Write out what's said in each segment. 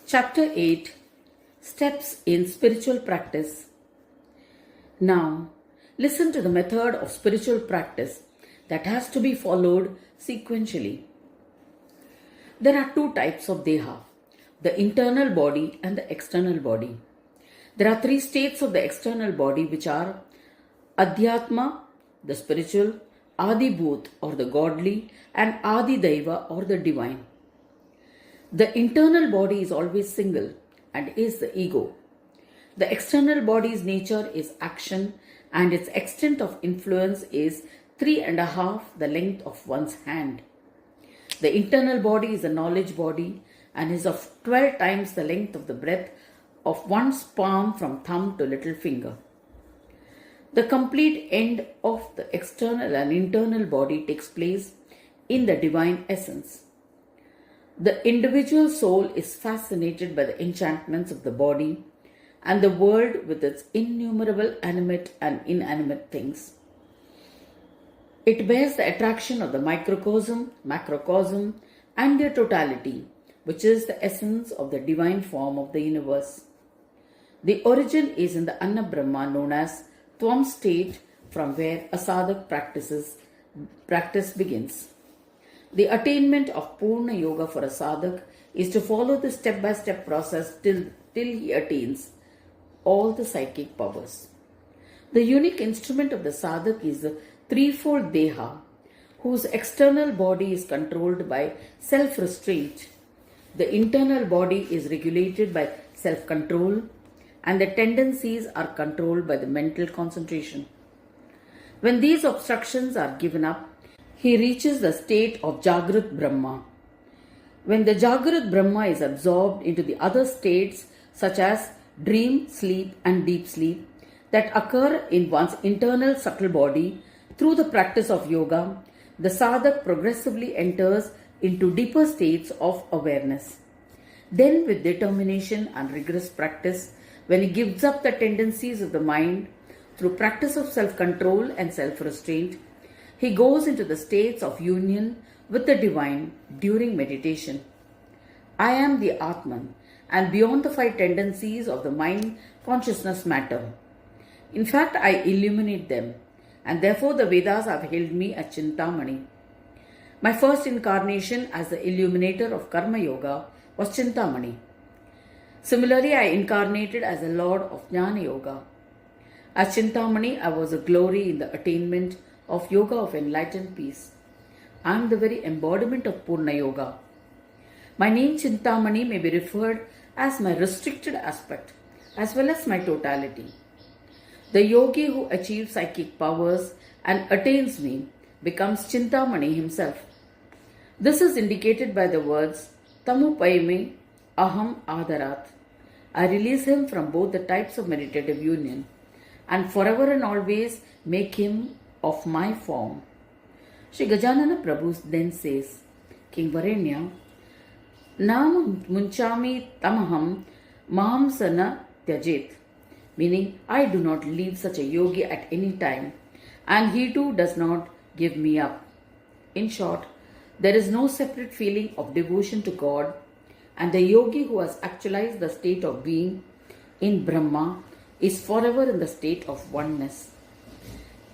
Chapter 8 Steps in Spiritual Practice. Now, listen to the method of spiritual practice that has to be followed sequentially. There are two types of deha, the internal body and the external body. There are three states of the external body which are Adhyatma, the spiritual, Adibhut or the godly, and Adidaiva or the divine. The internal body is always single and is the ego. The external body's nature is action and its extent of influence is 3.5 the length of one's hand. The internal body is the knowledge body and is of 12 times the length of the breadth of one's palm from thumb to little finger. The complete end of the external and internal body takes place in the divine essence. The individual soul is fascinated by the enchantments of the body and the world with its innumerable animate and inanimate things. It bears the attraction of the microcosm, macrocosm, and their totality, which is the essence of the divine form of the universe. The origin is in the Anna Brahma known as Tvam state, from where a sadhak practice begins. The attainment of Poorna Yoga for a sadhak is to follow the step-by-step process till he attains all the psychic powers. The unique instrument of the sadhak is the threefold deha, whose external body is controlled by self-restraint. The internal body is regulated by self-control, and the tendencies are controlled by the mental concentration. When these obstructions are given up, he reaches the state of Jagrat Brahma. When the Jagrat Brahma is absorbed into the other states such as dream, sleep and deep sleep that occur in one's internal subtle body through the practice of yoga, the sadhak progressively enters into deeper states of awareness. Then with determination and rigorous practice, when he gives up the tendencies of the mind through practice of self-control and self-restraint, he goes into the states of union with the divine during meditation. I am the Atman and beyond the 5 tendencies of the mind consciousness matter. In fact, I illuminate them, and therefore the Vedas have hailed me as Chintamani. My first incarnation as the illuminator of Karma Yoga was Chintamani. Similarly, I incarnated as the Lord of Jnana Yoga. As Chintamani, I was a glory in the attainment of Yoga of Enlightened Peace. I am the very embodiment of Poorna Yoga. My name Chintamani may be referred as my restricted aspect as well as my totality. The yogi who achieves psychic powers and attains me becomes Chintamani himself. This is indicated by the words Tamupaime Aham Adarat. I release him from both the types of meditative union and forever and always make him of my form. Sri Gajanana Prabhu then says, King Varenya, Nam Munchami Tamaham Mahamsana Tyajet, meaning I do not leave such a yogi at any time, and he too does not give me up. In short, there is no separate feeling of devotion to God, and the yogi who has actualized the state of being in Brahma is forever in the state of oneness.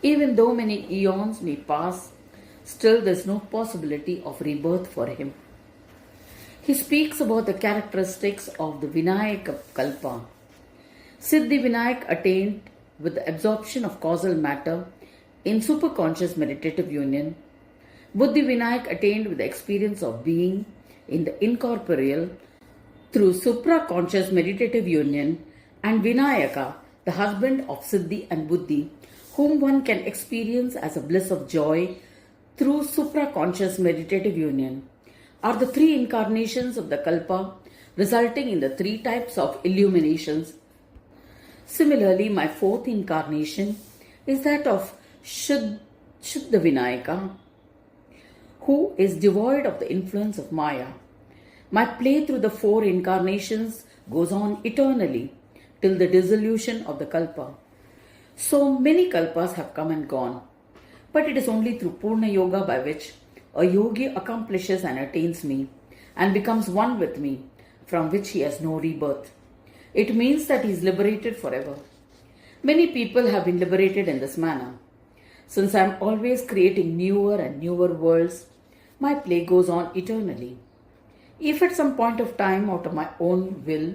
Even though many eons may pass, still there is no possibility of rebirth for him. He speaks about the characteristics of the Vinayaka Kalpa. Siddhi Vinayak attained with the absorption of causal matter in superconscious meditative union. Buddhi Vinayak attained with the experience of being in the incorporeal through supraconscious meditative union, and Vinayaka, the husband of Siddhi and Buddhi, whom one can experience as a bliss of joy through supraconscious meditative union, are the 3 incarnations of the Kalpa, resulting in the 3 types of illuminations. Similarly, my 4th incarnation is that of Shuddha Vinayaka, who is devoid of the influence of Maya. My play through the 4 incarnations goes on eternally till the dissolution of the Kalpa. So many Kalpas have come and gone, but it is only through Poorna Yoga by which a yogi accomplishes and attains me and becomes one with me, from which he has no rebirth. It means that he is liberated forever. Many people have been liberated in this manner. Since I am always creating newer and newer worlds, my play goes on eternally. If at some point of time, out of my own will,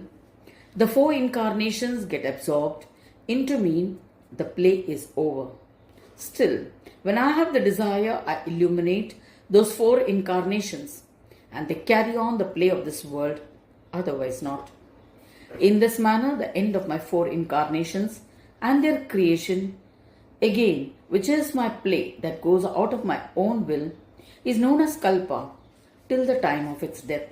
the four incarnations get absorbed into me, the play is over. Still, when I have the desire, I illuminate those four incarnations and they carry on the play of this world, otherwise not. In this manner, the end of my four incarnations and their creation, again, which is my play that goes out of my own will, is known as kalpa till the time of its death.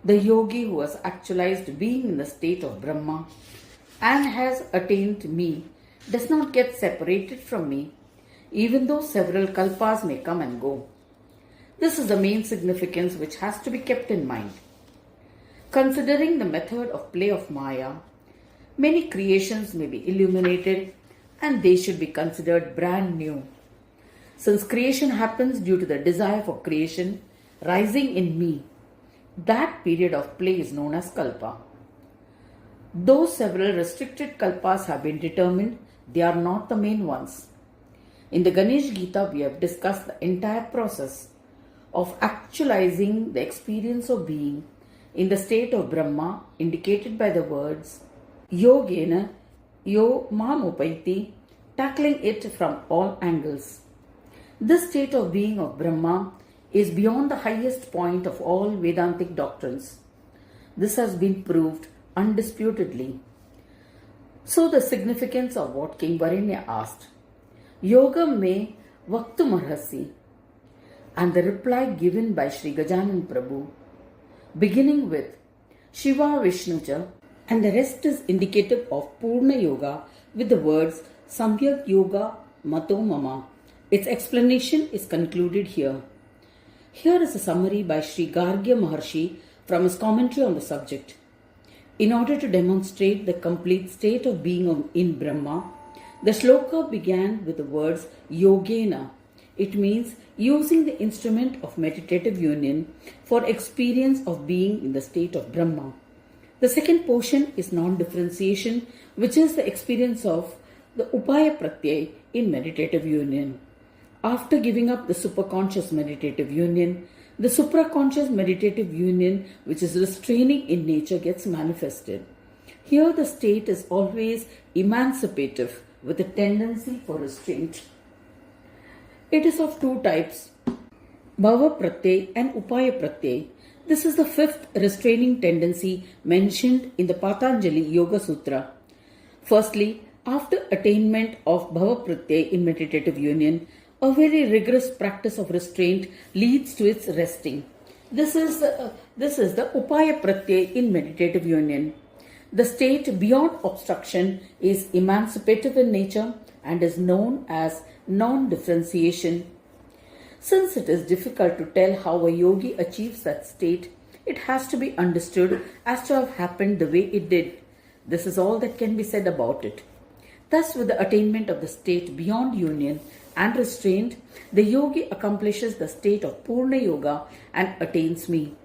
The yogi who has actualized being in the state of Brahma and has attained me does not get separated from me, even though several kalpas may come and go. This is the main significance which has to be kept in mind. Considering the method of play of Maya, many creations may be illuminated and they should be considered brand new. Since creation happens due to the desire for creation rising in me, that period of play is known as kalpa. Though several restricted kalpas have been determined, they are not the main ones. In the Ganesh Gita, we have discussed the entire process of actualizing the experience of being in the state of Brahma, indicated by the words Yogena Yo Mamupaiti, tackling it from all angles. This state of being of Brahma is beyond the highest point of all Vedantic doctrines. This has been proved undisputedly. So the significance of what King Varenya asked, Yoga me vaktumarhasi, and the reply given by Sri Gajanan Prabhu, beginning with Shiva Vishnuja, and the rest is indicative of Poorna Yoga with the words Samyak Yoga Mato Mama. Its explanation is concluded here. Here is a summary by Sri Gargya Maharshi from his commentary on the subject. In order to demonstrate the complete state of being in Brahma, the shloka began with the words Yogena. It means using the instrument of meditative union for experience of being in the state of Brahma. The second portion is non-differentiation, which is the experience of the upaya pratyay in meditative union. After giving up the superconscious meditative union, the supraconscious meditative union, which is restraining in nature, gets manifested. Here the state is always emancipative with a tendency for restraint. It is of two types, bhava pratyay and upaya pratyay. This is the fifth restraining tendency mentioned in the Patanjali Yoga Sutra. Firstly, after attainment of bhava pratyay in meditative union, a very rigorous practice of restraint leads to its resting. This is the upaya pratyay in meditative union. The state beyond obstruction is emancipative in nature and is known as non-differentiation. Since it is difficult to tell how a yogi achieves that state, it has to be understood as to have happened the way it did. This is all that can be said about it. Thus, with the attainment of the state beyond union and restraint, the yogi accomplishes the state of Poorna Yoga and attains me.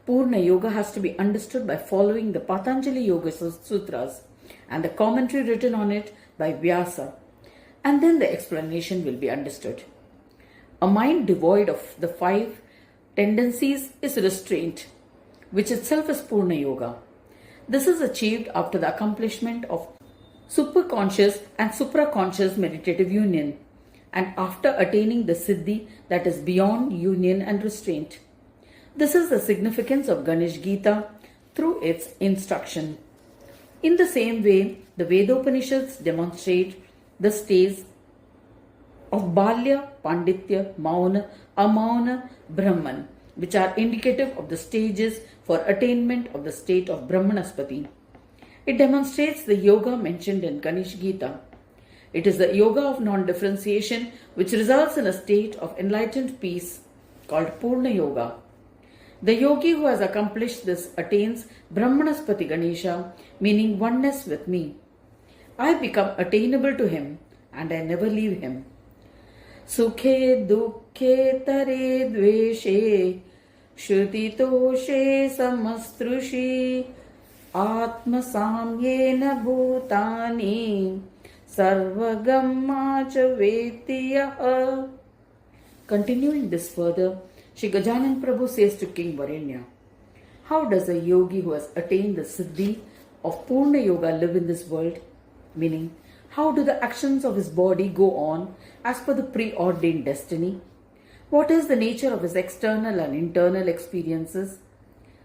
Poorna Yoga has to be understood by following the Patanjali Yoga Sutras and the commentary written on it by Vyasa, and then the explanation will be understood. A mind devoid of the five tendencies is restraint, which itself is Poorna Yoga. This is achieved after the accomplishment of superconscious and supraconscious meditative union, and after attaining the siddhi that is beyond union and restraint. This is the significance of Ganesh Gita through its instruction. In the same way, the Vedopanishads demonstrate the stages of Balya, Panditya, Mauna, Amauna, Brahman, which are indicative of the stages for attainment of the state of Brahmanaspati. It demonstrates the yoga mentioned in Ganesh Gita. It is the yoga of non-differentiation which results in a state of enlightened peace called Poorna Yoga. The yogi who has accomplished this attains Brahmanaspati Ganesha, meaning oneness with me. I become attainable to him and I never leave him. Sukhe dukkhe tare dveshe श्रुतितोषे समस्तृषि आत्मसाम्येन भूतानि सर्वगम्मा च वेत्ति यः. Continuing this further, Shri Gajanan Prabhu says to King Varenya, how does a yogi who has attained the siddhi of Poorna Yoga live in this world? Meaning, how do the actions of his body go on as per the preordained destiny? What is the nature of his external and internal experiences?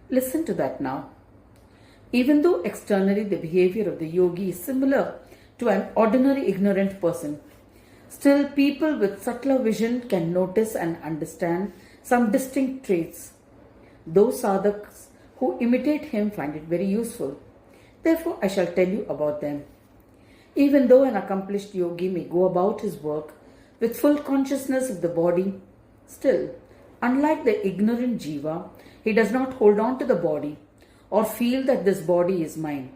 Listen to that now. Even though externally the behavior of the yogi is similar to an ordinary ignorant person, still people with subtler vision can notice and understand some distinct traits. Those sadhaks who imitate him find it very useful. Therefore, I shall tell you about them. Even though an accomplished yogi may go about his work with full consciousness of the body, still, unlike the ignorant jiva, he does not hold on to the body or feel that this body is mine.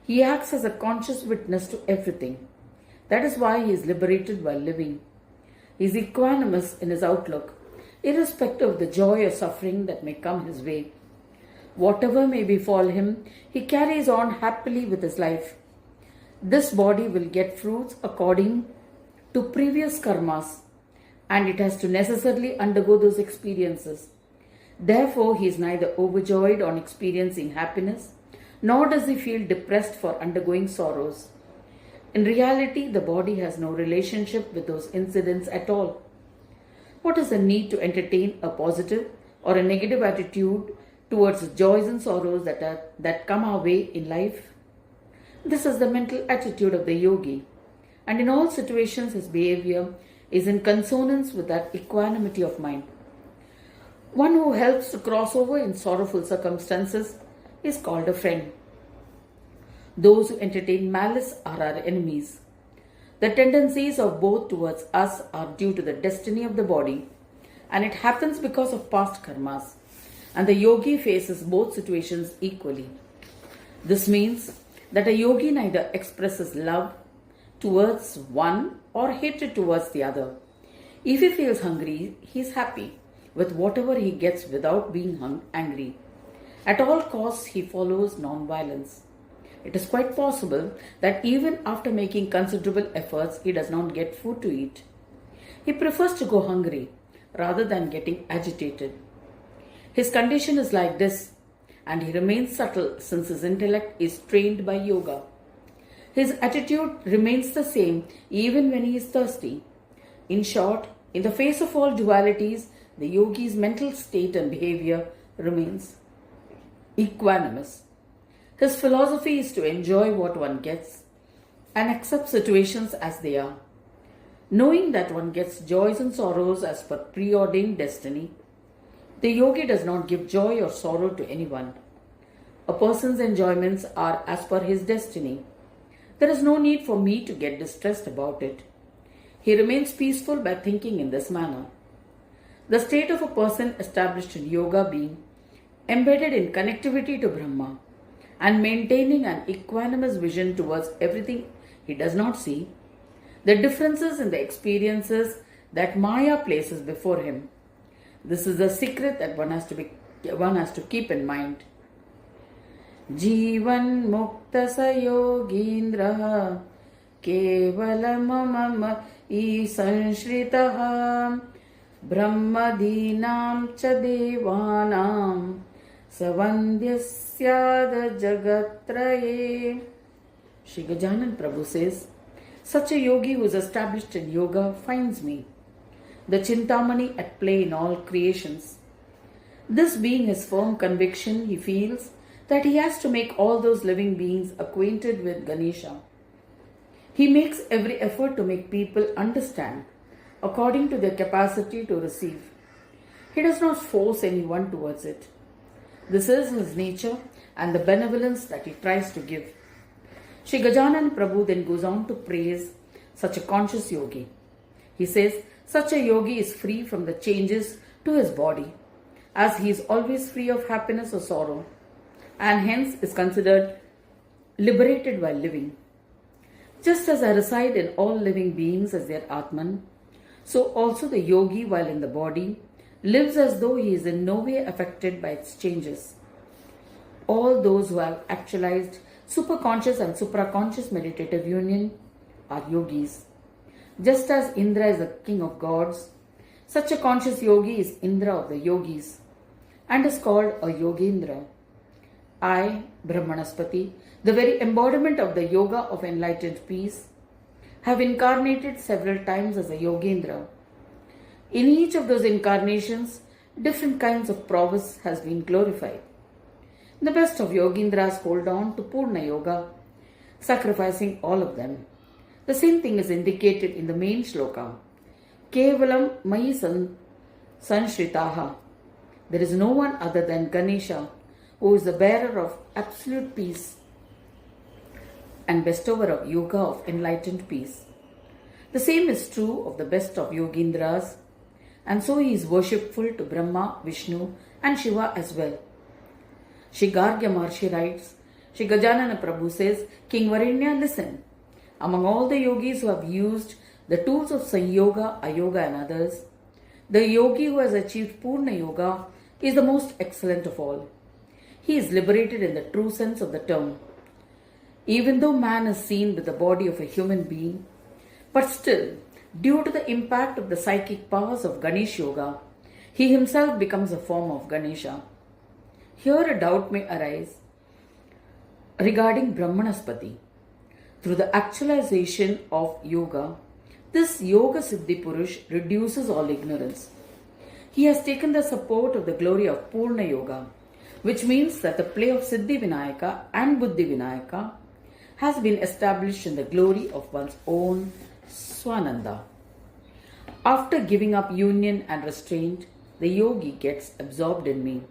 He acts as a conscious witness to everything. That is why he is liberated while living. He is equanimous in his outlook, irrespective of the joy or suffering that may come his way. Whatever may befall him, he carries on happily with his life. This body will get fruits according to previous karmas, and it has to necessarily undergo those experiences. Therefore, he is neither overjoyed on experiencing happiness, nor does he feel depressed for undergoing sorrows. In reality, the body has no relationship with those incidents at all. What is the need to entertain a positive or a negative attitude towards joys and sorrows that come our way in life? This is the mental attitude of the yogi, and in all situations his behavior is in consonance with that equanimity of mind. One who helps to cross over in sorrowful circumstances is called a friend. Those who entertain malice are our enemies. The tendencies of both towards us are due to the destiny of the body, and it happens because of past karmas, and the yogi faces both situations equally. This means that a yogi neither expresses love towards one or hatred towards the other. If he feels hungry, he is happy with whatever he gets without being angry. At all costs, he follows non-violence. It is quite possible that even after making considerable efforts, he does not get food to eat. He prefers to go hungry rather than getting agitated. His condition is like this, and he remains subtle since his intellect is trained by yoga. His attitude remains the same even when he is thirsty. In short, in the face of all dualities, the yogi's mental state and behavior remains equanimous. His philosophy is to enjoy what one gets and accept situations as they are. Knowing that one gets joys and sorrows as per preordained destiny, the yogi does not give joy or sorrow to anyone. A person's enjoyments are as per his destiny. There is no need for me to get distressed about it. He remains peaceful by thinking in this manner. The state of a person established in yoga being embedded in connectivity to Brahma and maintaining an equanimous vision towards everything he does not see, the differences in the experiences that Maya places before him. This is the secret that one has to keep in mind. Jivan mukta sa yogindra kevalamam isanshritah brahmadinam cha devanam savandhyasyad jagatraye. Shri Gajanan Prabhu says, such a yogi who is established in yoga finds me, the Chintamani at play in all creations. This being his firm conviction, he feels that he has to make all those living beings acquainted with Ganesha. He makes every effort to make people understand according to their capacity to receive. He does not force anyone towards it. This is his nature and the benevolence that he tries to give. Shri Gajanan Prabhu then goes on to praise such a conscious yogi. He says, such a yogi is free from the changes to his body, as he is always free of happiness or sorrow, and hence is considered liberated while living. Just as I reside in all living beings as their Atman, so also the yogi while in the body lives as though he is in no way affected by its changes. All those who have actualized superconscious and supraconscious meditative union are yogis. Just as Indra is the king of gods, such a conscious yogi is Indra of the yogis and is called a Yogendra. I, Brahmanaspati, the very embodiment of the yoga of enlightened peace, have incarnated several times as a Yogendra. In each of those incarnations, different kinds of prowess has been glorified. The best of Yogendras hold on to Poorna Yoga, sacrificing all of them. The same thing is indicated in the main shloka. Kevalam Mayi Sanshritaha. There is no one other than Ganesha, who is the bearer of absolute peace and bestower of yoga of enlightened peace. The same is true of the best of Yogendras, and so he is worshipful to Brahma, Vishnu, and Shiva as well. Shri Gargya Maharshi writes, Shri Gajanana Prabhu says, King Varenya, listen. Among all the yogis who have used the tools of Sanyoga, Ayoga and others, the yogi who has achieved Poorna Yoga is the most excellent of all. He is liberated in the true sense of the term. Even though man is seen with the body of a human being, but still, due to the impact of the psychic powers of Ganesh Yoga, he himself becomes a form of Ganesha. Here a doubt may arise regarding Brahmanaspati. Through the actualization of yoga, this Yoga Siddhi Purush reduces all ignorance. He has taken the support of the glory of Poorna Yoga, which means that the play of Siddhi Vinayaka and Buddhi Vinayaka has been established in the glory of one's own Swananda. After giving up union and restraint, the yogi gets absorbed in me,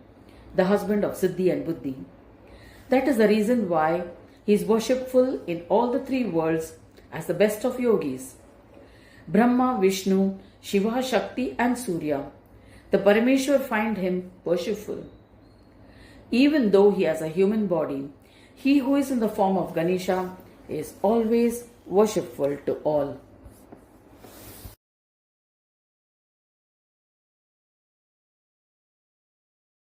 the husband of Siddhi and Buddhi. That is the reason why he is worshipful in all the three worlds as the best of yogis. Brahma, Vishnu, Shiva, Shakti and Surya, the Parameshwar find him worshipful. Even though he has a human body, he who is in the form of Ganesha is always worshipful to all.